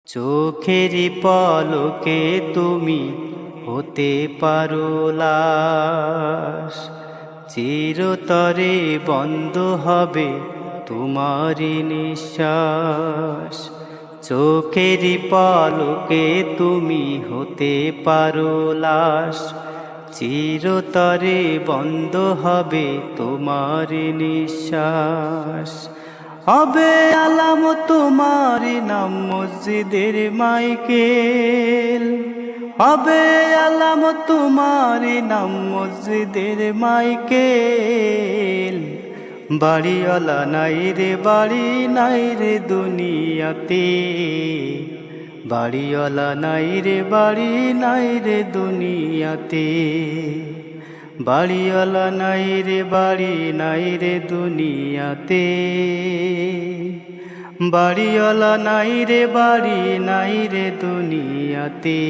চোখেরই পলকে তুমি হতে পারো লাশ, চিরতরে বন্ধ হবে তোমারই নিঃশ্বাস। চোখেরই পলকে তুমি হতে পারো লাশ, চিরতরে বন্ধ হবে তোমারই নিঃশ্বাস। হবে আলাম তোমার নাম মসজিদের মাইকেল, হবে আলাম তোমার নাম মসজিদের মাইকেল। বাড়িওয়ালা নাই রে বাড়ি নাই রে দুনিয়াতে, বাড়িওয়ালা নাই রে বাড়ি নাই রে দুনিয়াতে। বাড়িওয়ালা নাই রে বাড়ি নাই রে দুনিয়াতে, বাড়িওয়ালা নাই রে বাড়ি নাই রে দুনিয়াতে।